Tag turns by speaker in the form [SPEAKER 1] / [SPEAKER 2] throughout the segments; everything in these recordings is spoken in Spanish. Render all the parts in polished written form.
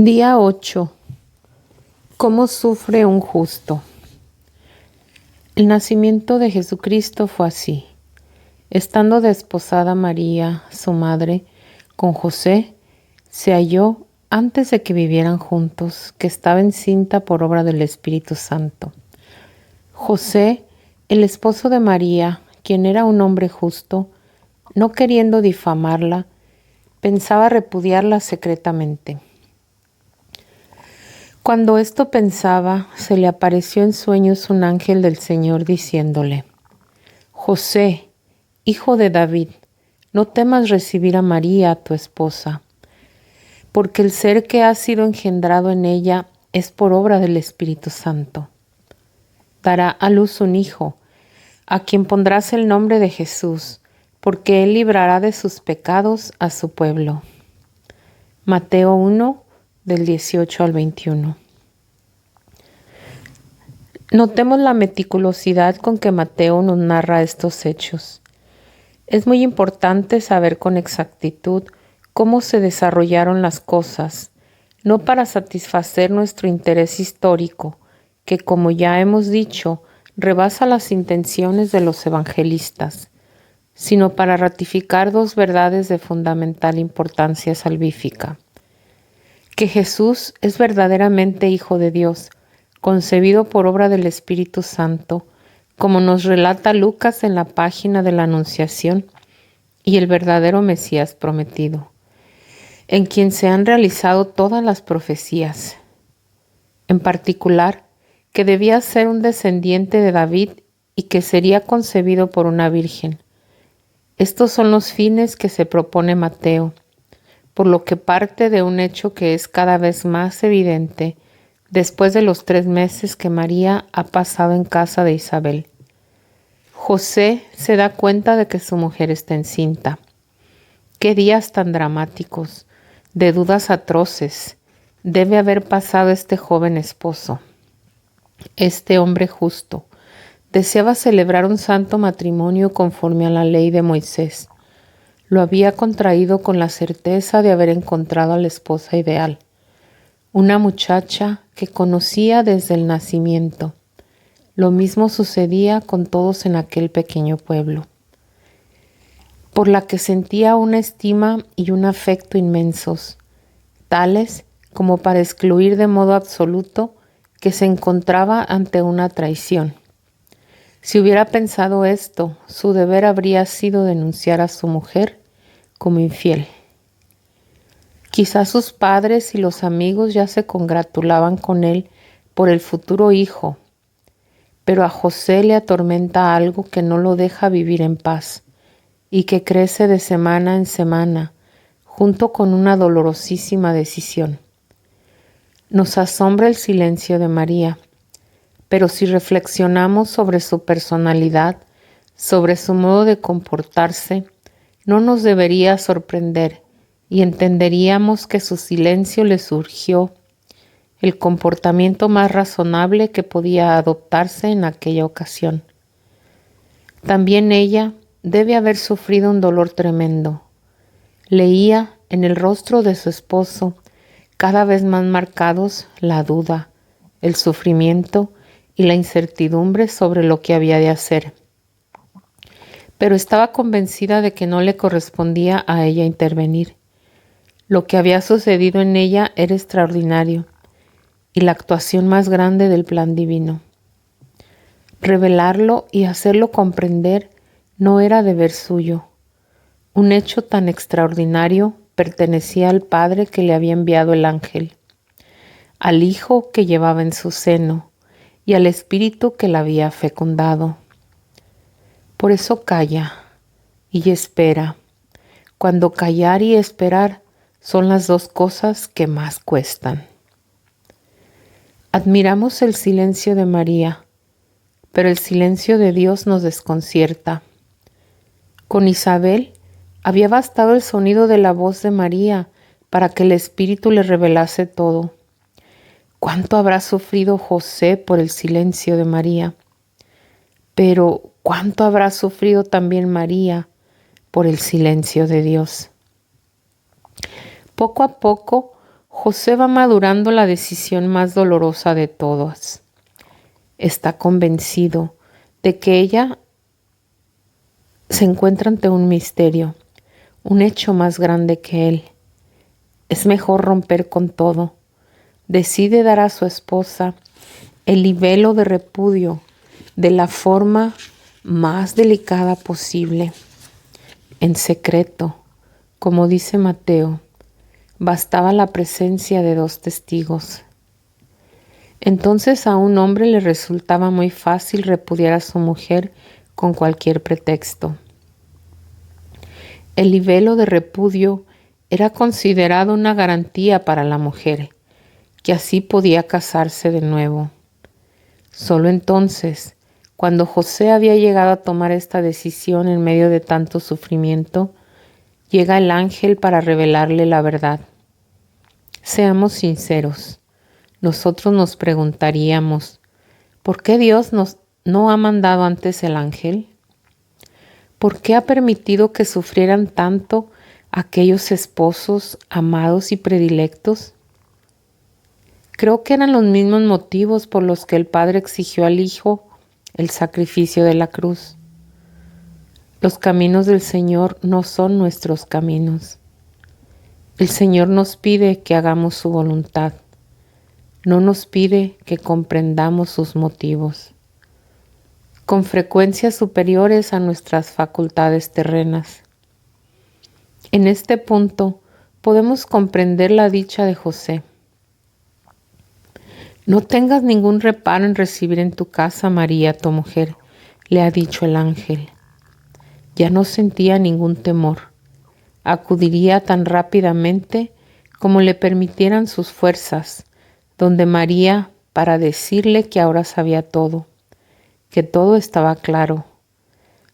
[SPEAKER 1] Día 8. ¿Cómo sufre un justo? El nacimiento de Jesucristo fue así. Estando desposada María, su madre, con José, se halló antes de que vivieran juntos, que estaba encinta por obra del Espíritu Santo. José, el esposo de María, quien era un hombre justo, no queriendo difamarla, pensaba repudiarla secretamente. Cuando esto pensaba, se le apareció en sueños un ángel del Señor diciéndole: José, hijo de David, no temas recibir a María, tu esposa, porque el ser que ha sido engendrado en ella es por obra del Espíritu Santo. Dará a luz un hijo, a quien pondrás el nombre de Jesús, porque él librará de sus pecados a su pueblo. Mateo 1, del 18 al 21. Notemos la meticulosidad con que Mateo nos narra estos hechos. Es muy importante saber con exactitud cómo se desarrollaron las cosas, no para satisfacer nuestro interés histórico, que como ya hemos dicho, rebasa las intenciones de los evangelistas, sino para ratificar dos verdades de fundamental importancia salvífica: que Jesús es verdaderamente Hijo de Dios, concebido por obra del Espíritu Santo, como nos relata Lucas en la página de la Anunciación, y el verdadero Mesías prometido, en quien se han realizado todas las profecías. En particular, que debía ser un descendiente de David y que sería concebido por una virgen. Estos son los fines que se propone Mateo, por lo que parte de un hecho que es cada vez más evidente después de los 3 meses que María ha pasado en casa de Isabel. José se da cuenta de que su mujer está encinta. Qué días tan dramáticos, de dudas atroces, debe haber pasado este joven esposo. Este hombre justo deseaba celebrar un santo matrimonio conforme a la ley de Moisés. Lo había contraído con la certeza de haber encontrado a la esposa ideal, una muchacha que conocía desde el nacimiento. Lo mismo sucedía con todos en aquel pequeño pueblo, por la que sentía una estima y un afecto inmensos, tales como para excluir de modo absoluto que se encontraba ante una traición. Si hubiera pensado esto, su deber habría sido denunciar a su mujer como infiel. Quizás sus padres y los amigos ya se congratulaban con él por el futuro hijo, pero a José le atormenta algo que no lo deja vivir en paz y que crece de semana en semana, junto con una dolorosísima decisión. Nos asombra el silencio de María, pero si reflexionamos sobre su personalidad, sobre su modo de comportarse, no nos debería sorprender y entenderíamos que su silencio le surgió el comportamiento más razonable que podía adoptarse en aquella ocasión. También ella debe haber sufrido un dolor tremendo. Leía en el rostro de su esposo, cada vez más marcados, la duda, el sufrimiento y la incertidumbre sobre lo que había de hacer. Pero estaba convencida de que no le correspondía a ella intervenir. Lo que había sucedido en ella era extraordinario y la actuación más grande del plan divino. Revelarlo y hacerlo comprender no era deber suyo. Un hecho tan extraordinario pertenecía al Padre que le había enviado el ángel, al Hijo que llevaba en su seno y al Espíritu que la había fecundado. Por eso calla y espera, cuando callar y esperar son las dos cosas que más cuestan. Admiramos el silencio de María, pero el silencio de Dios nos desconcierta. Con Isabel había bastado el sonido de la voz de María para que el Espíritu le revelase todo. ¿Cuánto habrá sufrido José por el silencio de María? Pero ¿cuánto habrá sufrido también María por el silencio de Dios? Poco a poco, José va madurando la decisión más dolorosa de todas. Está convencido de que ella se encuentra ante un misterio, un hecho más grande que él. Es mejor romper con todo. Decide dar a su esposa el libelo de repudio de la forma más delicada posible, en secreto, como dice Mateo. Bastaba la presencia de 2 testigos. Entonces a un hombre le resultaba muy fácil repudiar a su mujer con cualquier pretexto. El libelo de repudio era considerado una garantía para la mujer, que así podía casarse de nuevo. Solo entonces, cuando José había llegado a tomar esta decisión en medio de tanto sufrimiento, llega el ángel para revelarle la verdad. Seamos sinceros, nosotros nos preguntaríamos, ¿por qué Dios no ha mandado antes el ángel? ¿Por qué ha permitido que sufrieran tanto aquellos esposos amados y predilectos? Creo que eran los mismos motivos por los que el Padre exigió al Hijo el sacrificio de la cruz. Los caminos del Señor no son nuestros caminos. El Señor nos pide que hagamos su voluntad. No nos pide que comprendamos sus motivos, con frecuencias superiores a nuestras facultades terrenas. En este punto podemos comprender la dicha de José. No tengas ningún reparo en recibir en tu casa a María, tu mujer, le ha dicho el ángel. Ya no sentía ningún temor. Acudiría tan rápidamente como le permitieran sus fuerzas, donde María, para decirle que ahora sabía todo, que todo estaba claro.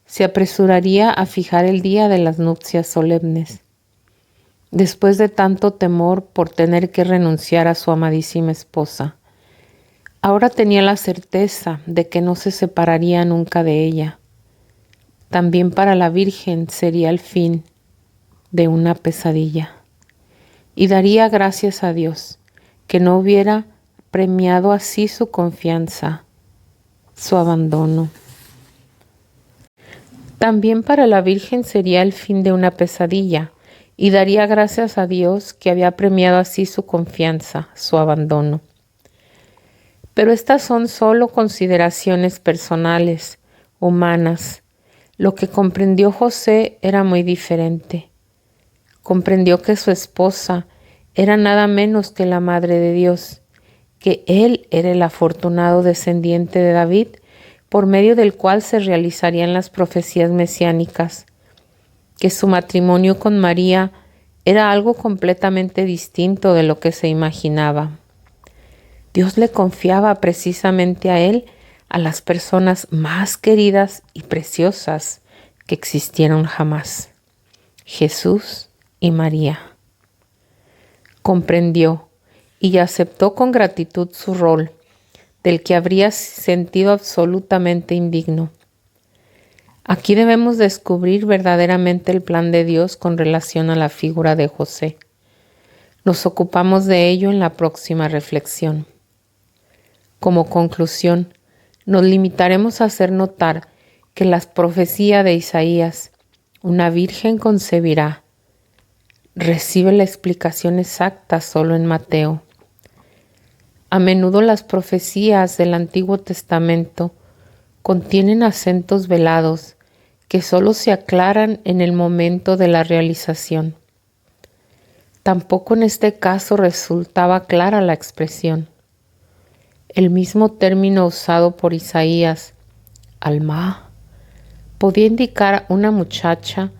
[SPEAKER 1] Se apresuraría a fijar el día de las nupcias solemnes. Después de tanto temor por tener que renunciar a su amadísima esposa, ahora tenía la certeza de que no se separaría nunca de ella. También para la Virgen sería el fin de una pesadilla. Y daría gracias a Dios que no hubiera premiado así su confianza, su abandono. También para la Virgen sería el fin de una pesadilla, y daría gracias a Dios que había premiado así su confianza, su abandono. Pero estas son solo consideraciones personales, humanas. Lo que comprendió José era muy diferente. Comprendió que su esposa era nada menos que la Madre de Dios, que él era el afortunado descendiente de David, por medio del cual se realizarían las profecías mesiánicas, que su matrimonio con María era algo completamente distinto de lo que se imaginaba. Dios le confiaba precisamente a él a las personas más queridas y preciosas que existieron jamás, Jesús y María. Comprendió y aceptó con gratitud su rol, del que habría sentido absolutamente indigno. Aquí debemos descubrir verdaderamente el plan de Dios con relación a la figura de José. Nos ocupamos de ello en la próxima reflexión. Como conclusión, nos limitaremos a hacer notar que la profecía de Isaías, una virgen concebirá, recibe la explicación exacta solo en Mateo. A menudo las profecías del Antiguo Testamento contienen acentos velados que solo se aclaran en el momento de la realización. Tampoco en este caso resultaba clara la expresión. El mismo término usado por Isaías, alma, podía indicar una muchacha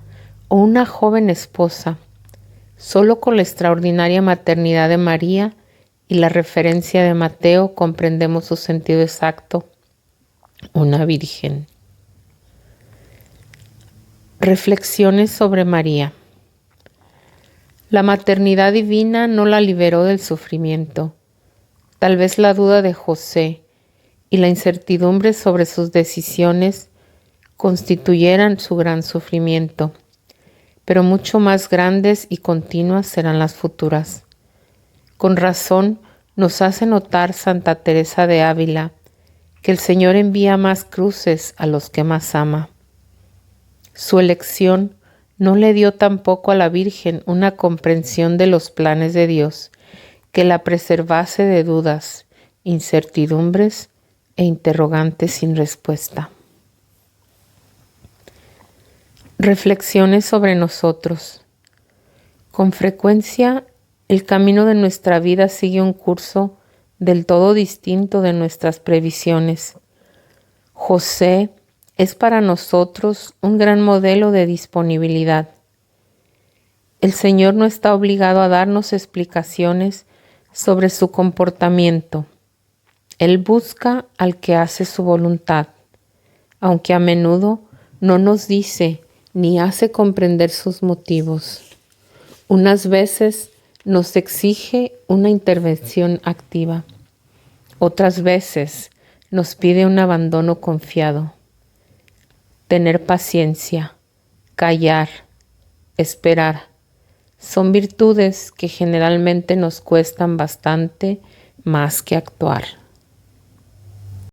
[SPEAKER 1] o una joven esposa. Solo con la extraordinaria maternidad de María y la referencia de Mateo comprendemos su sentido exacto, una virgen. Reflexiones sobre María. La maternidad divina no la liberó del sufrimiento. Tal vez la duda de José y la incertidumbre sobre sus decisiones constituyeran su gran sufrimiento, pero mucho más grandes y continuas serán las futuras. Con razón nos hace notar Santa Teresa de Ávila que el Señor envía más cruces a los que más ama. Su elección no le dio tampoco a la Virgen una comprensión de los planes de Dios que la preservase de dudas, incertidumbres e interrogantes sin respuesta. Reflexiones sobre nosotros. Con frecuencia, el camino de nuestra vida sigue un curso del todo distinto de nuestras previsiones. José es para nosotros un gran modelo de disponibilidad. El Señor no está obligado a darnos explicaciones sobre su comportamiento. Él busca al que hace su voluntad, aunque a menudo no nos dice ni hace comprender sus motivos. Unas veces nos exige una intervención activa. Otras veces nos pide un abandono confiado. Tener paciencia, callar, esperar, son virtudes que generalmente nos cuestan bastante más que actuar.